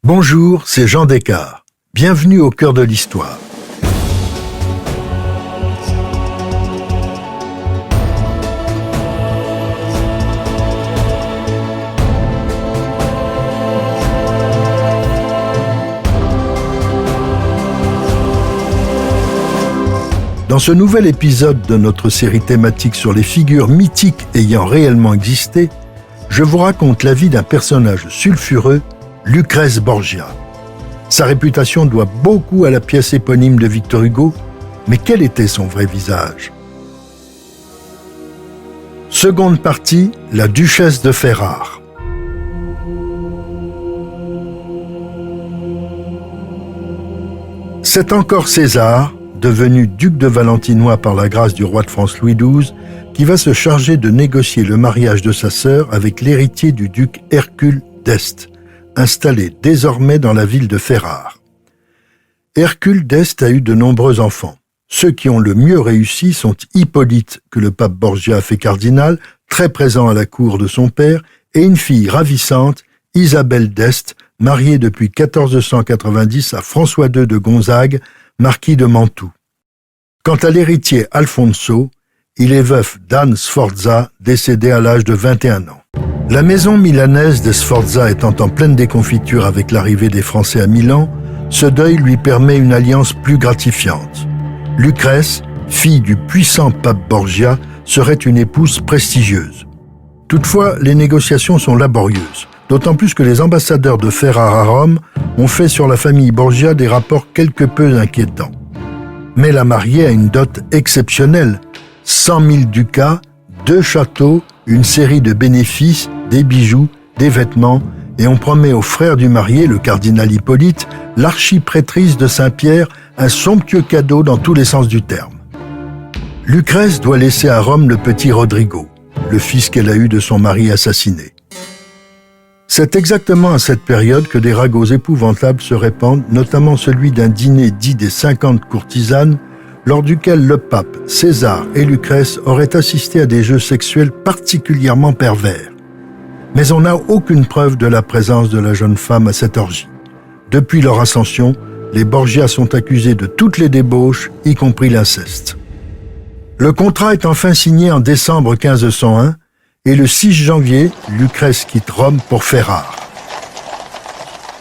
Bonjour, c'est Jean Descartes. Bienvenue au cœur de l'histoire. Dans ce nouvel épisode de notre série thématique sur les figures mythiques ayant réellement existé, je vous raconte la vie d'un personnage sulfureux, Lucrèce Borgia. Sa réputation doit beaucoup à la pièce éponyme de Victor Hugo, mais quel était son vrai visage? Seconde partie, la duchesse de Ferrare. C'est encore César, devenu duc de Valentinois par la grâce du roi de France Louis XII, qui va se charger de négocier le mariage de sa sœur avec l'héritier du duc Hercule d'Este, installé désormais dans la ville de Ferrare. Hercule d'Este a eu de nombreux enfants. Ceux qui ont le mieux réussi sont Hippolyte, que le pape Borgia a fait cardinal, très présent à la cour de son père, et une fille ravissante, Isabelle d'Este, mariée depuis 1490 à François II de Gonzague, marquis de Mantoue. Quant à l'héritier Alfonso, il est veuf d'Anne Sforza, décédée à l'âge de 21 ans. La maison milanaise des Sforza étant en pleine déconfiture avec l'arrivée des Français à Milan, ce deuil lui permet une alliance plus gratifiante. Lucrèce, fille du puissant pape Borgia, serait une épouse prestigieuse. Toutefois, les négociations sont laborieuses, d'autant plus que les ambassadeurs de Ferrare à Rome ont fait sur la famille Borgia des rapports quelque peu inquiétants. Mais la mariée a une dot exceptionnelle, 100 000 ducats, 2 châteaux, une série de bénéfices, des bijoux, des vêtements, et on promet au frère du marié, le cardinal Hippolyte, l'archiprêtrise de Saint-Pierre, un somptueux cadeau dans tous les sens du terme. Lucrèce doit laisser à Rome le petit Rodrigo, le fils qu'elle a eu de son mari assassiné. C'est exactement à cette période que des ragots épouvantables se répandent, notamment celui d'un dîner dit des 50 courtisanes, lors duquel le pape, César et Lucrèce auraient assisté à des jeux sexuels particulièrement pervers. Mais on n'a aucune preuve de la présence de la jeune femme à cette orgie. Depuis leur ascension, les Borgia sont accusés de toutes les débauches, y compris l'inceste. Le contrat est enfin signé en décembre 1501, et le 6 janvier, Lucrèce quitte Rome pour Ferrare.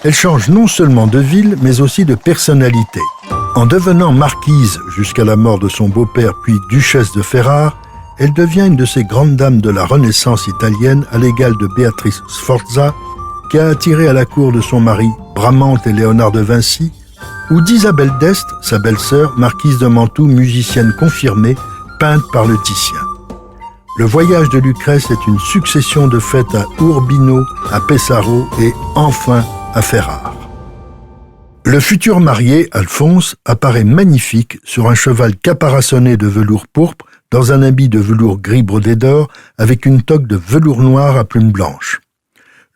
Elle change non seulement de ville, mais aussi de personnalité. En devenant marquise jusqu'à la mort de son beau-père puis duchesse de Ferrare, elle devient une de ces grandes dames de la Renaissance italienne à l'égal de Béatrice Sforza, qui a attiré à la cour de son mari Bramante et Léonard de Vinci, ou d'Isabelle d'Este, sa belle-sœur, marquise de Mantoue, musicienne confirmée, peinte par le Titien. Le voyage de Lucrèce est une succession de fêtes à Urbino, à Pesaro et enfin à Ferrare. Le futur marié, Alphonse, apparaît magnifique sur un cheval caparaçonné de velours pourpre dans un habit de velours gris brodé d'or avec une toque de velours noir à plumes blanches.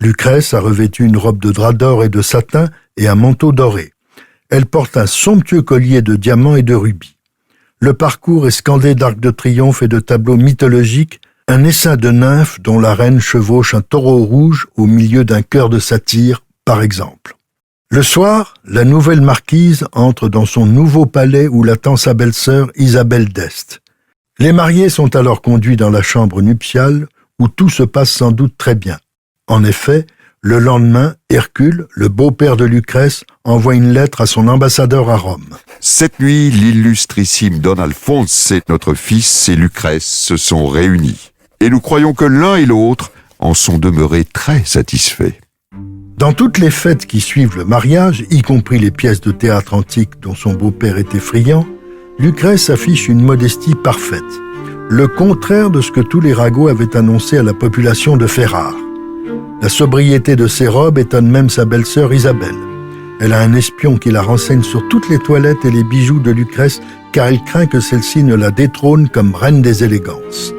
Lucrèce a revêtu une robe de drap d'or et de satin et un manteau doré. Elle porte un somptueux collier de diamants et de rubis. Le parcours est scandé d'arcs de triomphe et de tableaux mythologiques, un essaim de nymphes dont la reine chevauche un taureau rouge au milieu d'un cœur de satyre, par exemple. Le soir, la nouvelle marquise entre dans son nouveau palais où l'attend sa belle-sœur Isabelle d'Este. Les mariés sont alors conduits dans la chambre nuptiale où tout se passe sans doute très bien. En effet, le lendemain, Hercule, le beau-père de Lucrèce, envoie une lettre à son ambassadeur à Rome. Cette nuit, l'illustrissime Don Alphonse et notre fils et Lucrèce se sont réunis. Et nous croyons que l'un et l'autre en sont demeurés très satisfaits. Dans toutes les fêtes qui suivent le mariage, y compris les pièces de théâtre antiques dont son beau-père était friand, Lucrèce affiche une modestie parfaite, le contraire de ce que tous les ragots avaient annoncé à la population de Ferrare. La sobriété de ses robes étonne même sa belle-sœur Isabelle. Elle a un espion qui la renseigne sur toutes les toilettes et les bijoux de Lucrèce car elle craint que celle-ci ne la détrône comme reine des élégances.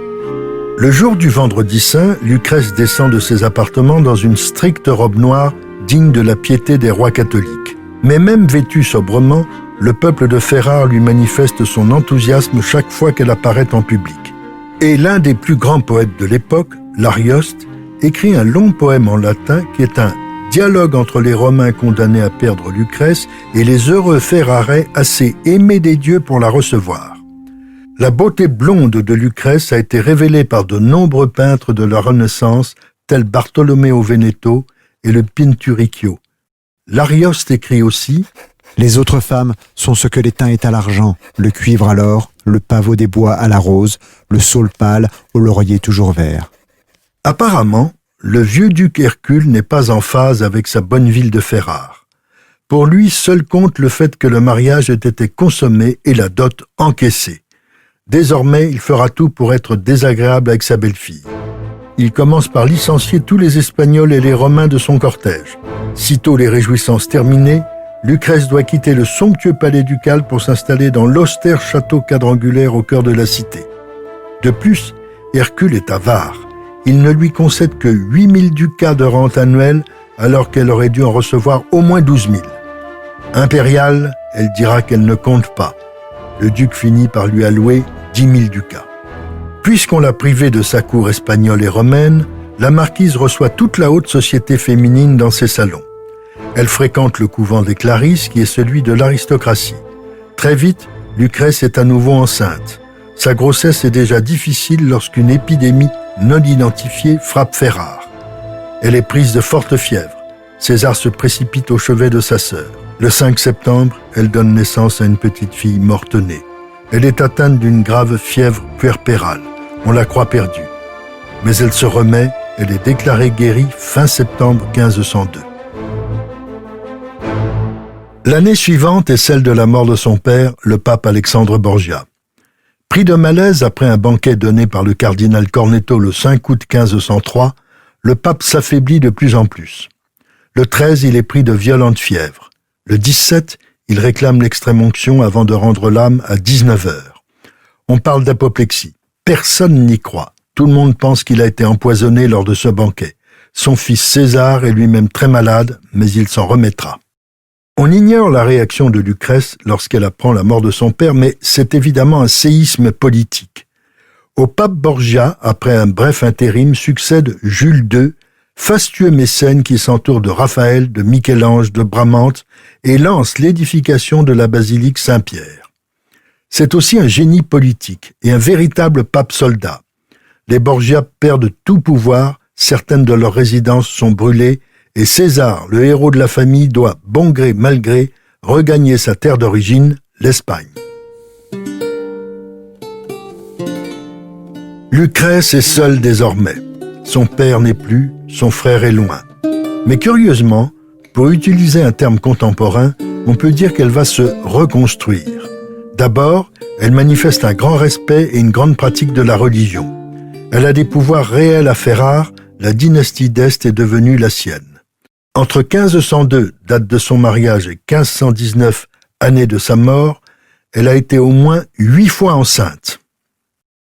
Le jour du vendredi saint, Lucrèce descend de ses appartements dans une stricte robe noire digne de la piété des rois catholiques. Mais même vêtue sobrement, le peuple de Ferrare lui manifeste son enthousiasme chaque fois qu'elle apparaît en public. Et l'un des plus grands poètes de l'époque, l'Arioste, écrit un long poème en latin qui est un dialogue entre les Romains condamnés à perdre Lucrèce et les heureux Ferrarais assez aimés des dieux pour la recevoir. La beauté blonde de Lucrèce a été révélée par de nombreux peintres de la Renaissance, tels Bartolomeo Veneto et le Pinturicchio. L'Arioste écrit aussi « Les autres femmes sont ce que l'étain est à l'argent, le cuivre à l'or, le pavot des bois à la rose, le saule pâle au laurier toujours vert. » Apparemment, le vieux duc Hercule n'est pas en phase avec sa bonne ville de Ferrare. Pour lui, seul compte le fait que le mariage ait été consommé et la dot encaissée. Désormais, il fera tout pour être désagréable avec sa belle-fille. Il commence par licencier tous les Espagnols et les Romains de son cortège. Sitôt les réjouissances terminées, Lucrèce doit quitter le somptueux palais ducal pour s'installer dans l'austère château quadrangulaire au cœur de la cité. De plus, Hercule est avare. Il ne lui concède que 8000 ducats de rente annuelle alors qu'elle aurait dû en recevoir au moins 12 000. Impériale, elle dira qu'elle ne compte pas. Le duc finit par lui allouer 10 000 ducats. Puisqu'on l'a privée de sa cour espagnole et romaine, la marquise reçoit toute la haute société féminine dans ses salons. Elle fréquente le couvent des Clarisses qui est celui de l'aristocratie. Très vite, Lucrèce est à nouveau enceinte. Sa grossesse est déjà difficile lorsqu'une épidémie non identifiée frappe Ferrare. Elle est prise de forte fièvre. César se précipite au chevet de sa sœur. Le 5 septembre, elle donne naissance à une petite fille morte-née. Elle est atteinte d'une grave fièvre puerpérale. On la croit perdue. Mais elle se remet, elle est déclarée guérie fin septembre 1502. L'année suivante est celle de la mort de son père, le pape Alexandre Borgia. Pris de malaise après un banquet donné par le cardinal Cornetto le 5 août 1503, le pape s'affaiblit de plus en plus. Le 13, il est pris de violentes fièvres. Le 17, il réclame l'extrême-onction avant de rendre l'âme à 19 heures. On parle d'apoplexie. Personne n'y croit. Tout le monde pense qu'il a été empoisonné lors de ce banquet. Son fils César est lui-même très malade, mais il s'en remettra. On ignore la réaction de Lucrèce lorsqu'elle apprend la mort de son père, mais c'est évidemment un séisme politique. Au pape Borgia, après un bref intérim, succède Jules II, fastueux mécène qui s'entoure de Raphaël, de Michel-Ange, de Bramante et lance l'édification de la basilique Saint-Pierre. C'est aussi un génie politique et un véritable pape soldat. Les Borgia perdent tout pouvoir, certaines de leurs résidences sont brûlées, et César, le héros de la famille, doit, bon gré mal gré, regagner sa terre d'origine, l'Espagne. Lucrèce est seule désormais. Son père n'est plus, son frère est loin. Mais curieusement, pour utiliser un terme contemporain, on peut dire qu'elle va se reconstruire. D'abord, elle manifeste un grand respect et une grande pratique de la religion. Elle a des pouvoirs réels à Ferrare, la dynastie d'Este est devenue la sienne. Entre 1502, date de son mariage, et 1519, année de sa mort, elle a été au moins 8 fois enceinte.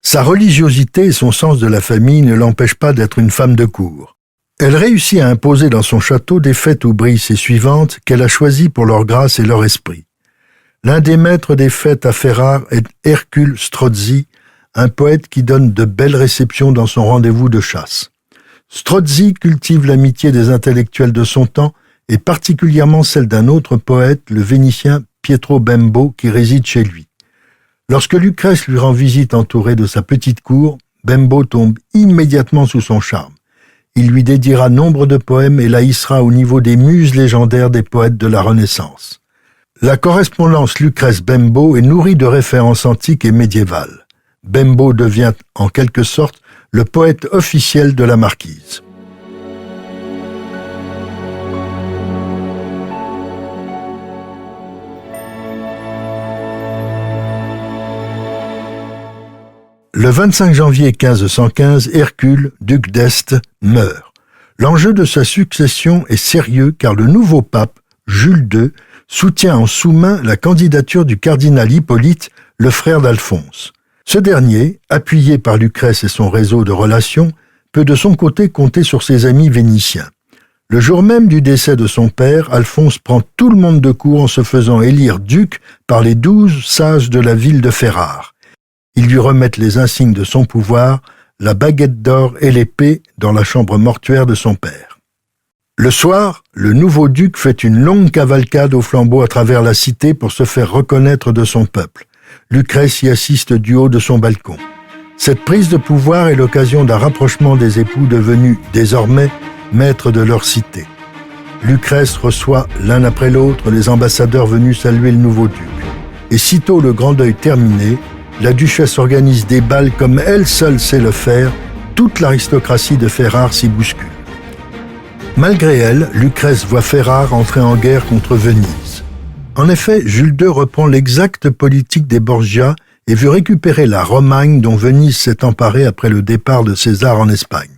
Sa religiosité et son sens de la famille ne l'empêchent pas d'être une femme de cour. Elle réussit à imposer dans son château des fêtes où brillent ses suivantes qu'elle a choisies pour leur grâce et leur esprit. L'un des maîtres des fêtes à Ferrare est Hercule Strozzi, un poète qui donne de belles réceptions dans son rendez-vous de chasse. Strozzi cultive l'amitié des intellectuels de son temps et particulièrement celle d'un autre poète, le Vénitien Pietro Bembo, qui réside chez lui. Lorsque Lucrèce lui rend visite entourée de sa petite cour, Bembo tombe immédiatement sous son charme. Il lui dédiera nombre de poèmes et la hissera au niveau des muses légendaires des poètes de la Renaissance. La correspondance Lucrèce-Bembo est nourrie de références antiques et médiévales. Bembo devient, en quelque sorte, le poète officiel de la marquise. Le 25 janvier 1515, Hercule, duc d'Este, meurt. L'enjeu de sa succession est sérieux car le nouveau pape, Jules II, soutient en sous-main la candidature du cardinal Hippolyte, le frère d'Alphonse. Ce dernier, appuyé par Lucrèce et son réseau de relations, peut de son côté compter sur ses amis vénitiens. Le jour même du décès de son père, Alphonse prend tout le monde de cour en se faisant élire duc par les 12 sages de la ville de Ferrare. Ils lui remettent les insignes de son pouvoir, la baguette d'or et l'épée dans la chambre mortuaire de son père. Le soir, le nouveau duc fait une longue cavalcade au flambeau à travers la cité pour se faire reconnaître de son peuple. Lucrèce y assiste du haut de son balcon. Cette prise de pouvoir est l'occasion d'un rapprochement des époux devenus, désormais, maîtres de leur cité. Lucrèce reçoit l'un après l'autre les ambassadeurs venus saluer le nouveau duc. Et sitôt le grand deuil terminé, la duchesse organise des bals comme elle seule sait le faire. Toute l'aristocratie de Ferrare s'y bouscule. Malgré elle, Lucrèce voit Ferrare entrer en guerre contre Venise. En effet, Jules II reprend l'exacte politique des Borgia et veut récupérer la Romagne dont Venise s'est emparée après le départ de César en Espagne.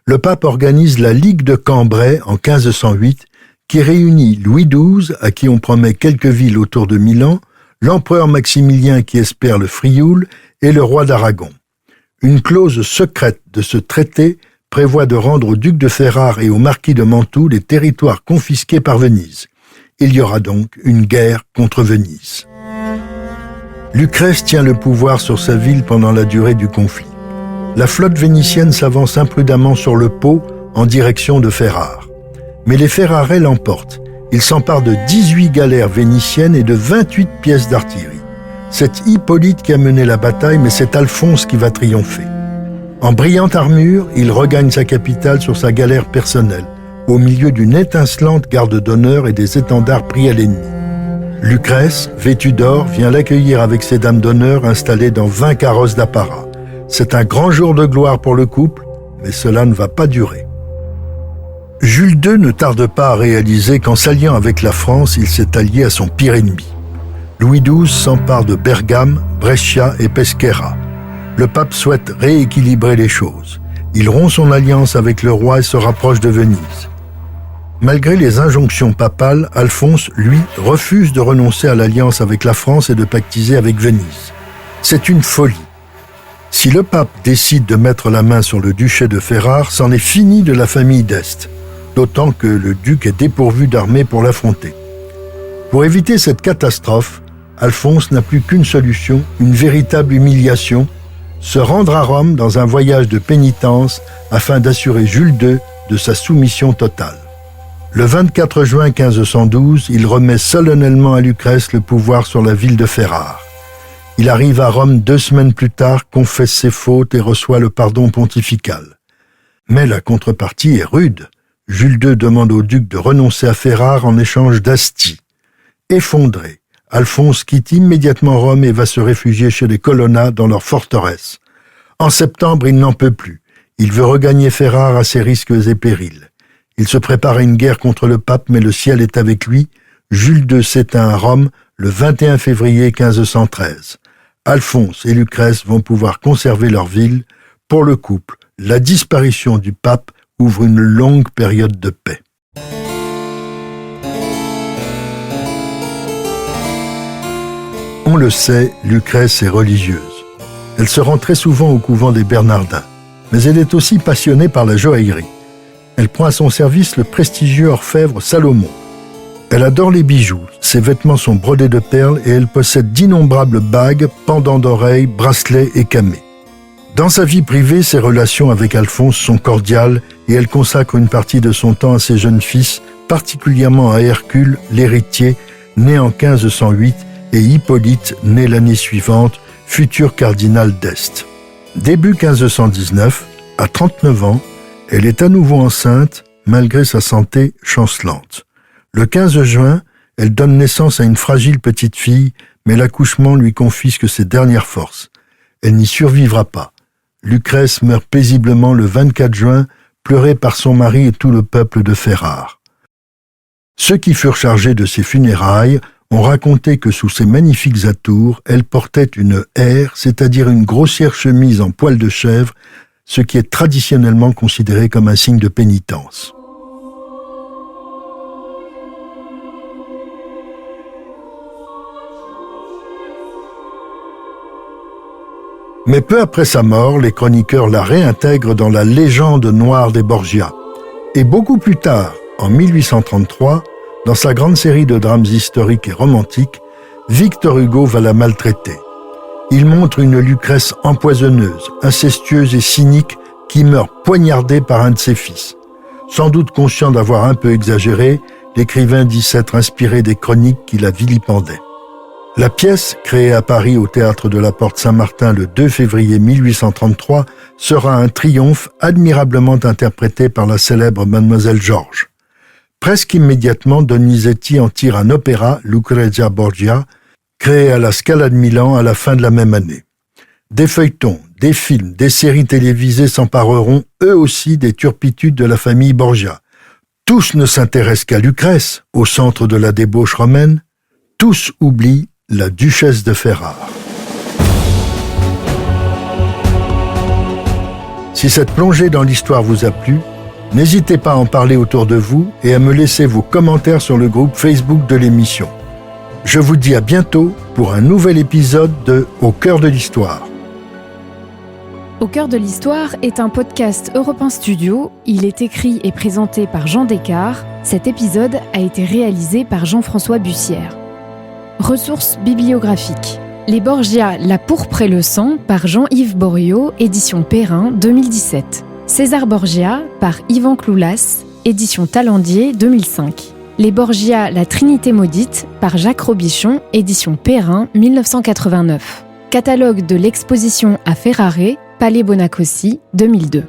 Le pape organise la Ligue de Cambrai en 1508 qui réunit Louis XII, à qui on promet quelques villes autour de Milan, l'empereur Maximilien qui espère le Frioul et le roi d'Aragon. Une clause secrète de ce traité prévoit de rendre au duc de Ferrare et au marquis de Mantoue les territoires confisqués par Venise. Il y aura donc une guerre contre Venise. Lucrèce tient le pouvoir sur sa ville pendant la durée du conflit. La flotte vénitienne s'avance imprudemment sur le Pô en direction de Ferrare. Mais les Ferrarais l'emportent. Ils s'emparent de 18 galères vénitiennes et de 28 pièces d'artillerie. C'est Hippolyte qui a mené la bataille, mais c'est Alphonse qui va triompher. En brillante armure, il regagne sa capitale sur sa galère personnelle, au milieu d'une étincelante garde d'honneur et des étendards pris à l'ennemi. Lucrèce, vêtue d'or, vient l'accueillir avec ses dames d'honneur installées dans 20 carrosses d'apparat. C'est un grand jour de gloire pour le couple, mais cela ne va pas durer. Jules II ne tarde pas à réaliser qu'en s'alliant avec la France, il s'est allié à son pire ennemi. Louis XII s'empare de Bergame, Brescia et Pescara. Le pape souhaite rééquilibrer les choses. Il rompt son alliance avec le roi et se rapproche de Venise. Malgré les injonctions papales, Alphonse, lui, refuse de renoncer à l'alliance avec la France et de pactiser avec Venise. C'est une folie. Si le pape décide de mettre la main sur le duché de Ferrare, c'en est fini de la famille d'Este, d'autant que le duc est dépourvu d'armée pour l'affronter. Pour éviter cette catastrophe, Alphonse n'a plus qu'une solution, une véritable humiliation, se rendre à Rome dans un voyage de pénitence afin d'assurer Jules II de sa soumission totale. Le 24 juin 1512, il remet solennellement à Lucrèce le pouvoir sur la ville de Ferrare. Il arrive à Rome 2 semaines plus tard, confesse ses fautes et reçoit le pardon pontifical. Mais la contrepartie est rude. Jules II demande au duc de renoncer à Ferrare en échange d'Asti. Effondré, Alphonse quitte immédiatement Rome et va se réfugier chez les Colonna dans leur forteresse. En septembre, il n'en peut plus. Il veut regagner Ferrare à ses risques et périls. Il se prépare à une guerre contre le pape, mais le ciel est avec lui. Jules II s'éteint à Rome le 21 février 1513. Alphonse et Lucrèce vont pouvoir conserver leur ville. Pour le couple, la disparition du pape ouvre une longue période de paix. On le sait, Lucrèce est religieuse. Elle se rend très souvent au couvent des Bernardins, mais elle est aussi passionnée par la joaillerie. Elle prend à son service le prestigieux orfèvre Salomon. Elle adore les bijoux, ses vêtements sont brodés de perles et elle possède d'innombrables bagues, pendants d'oreilles, bracelets et camées. Dans sa vie privée, ses relations avec Alphonse sont cordiales et elle consacre une partie de son temps à ses jeunes fils, particulièrement à Hercule, l'héritier, né en 1508, et Hippolyte, né l'année suivante, futur cardinal d'Este. Début 1519, à 39 ans, elle est à nouveau enceinte, malgré sa santé chancelante. Le 15 juin, elle donne naissance à une fragile petite fille, mais l'accouchement lui confisque ses dernières forces. Elle n'y survivra pas. Lucrèce meurt paisiblement le 24 juin, pleurée par son mari et tout le peuple de Ferrare. Ceux qui furent chargés de ses funérailles ont raconté que sous ses magnifiques atours, elle portait une aire, c'est-à-dire une grossière chemise en poil de chèvre, ce qui est traditionnellement considéré comme un signe de pénitence. Mais peu après sa mort, les chroniqueurs la réintègrent dans la légende noire des Borgia. Et beaucoup plus tard, en 1833, dans sa grande série de drames historiques et romantiques, Victor Hugo va la maltraiter. Il montre une Lucrèce empoisonneuse, incestueuse et cynique qui meurt poignardée par un de ses fils. Sans doute conscient d'avoir un peu exagéré, l'écrivain dit s'être inspiré des chroniques qui la vilipendaient. La pièce, créée à Paris au Théâtre de la Porte Saint-Martin le 2 février 1833, sera un triomphe admirablement interprété par la célèbre Mademoiselle Georges. Presque immédiatement, Donizetti en tire un opéra, Lucrezia Borgia, créé à la Scala de Milan à la fin de la même année. Des feuilletons, des films, des séries télévisées s'empareront eux aussi des turpitudes de la famille Borgia. Tous ne s'intéressent qu'à Lucrèce, au centre de la débauche romaine. Tous oublient la duchesse de Ferrare. Si cette plongée dans l'histoire vous a plu, n'hésitez pas à en parler autour de vous et à me laisser vos commentaires sur le groupe Facebook de l'émission. Je vous dis à bientôt pour un nouvel épisode de Au cœur de l'histoire. Au cœur de l'histoire est un podcast Europe 1 Studio. Il est écrit et présenté par Jean Descartes. Cet épisode a été réalisé par Jean-François Bussière. Ressources bibliographiques. Les Borgia, la pourpre et le sang par Jean-Yves Borio, édition Perrin, 2017. César Borgia par Yvan Cloulas, édition Talandier, 2005. Les Borgia, la Trinité maudite par Jacques Robichon, édition Perrin, 1989. Catalogue de l'exposition à Ferrare, Palais Bonacossi, 2002.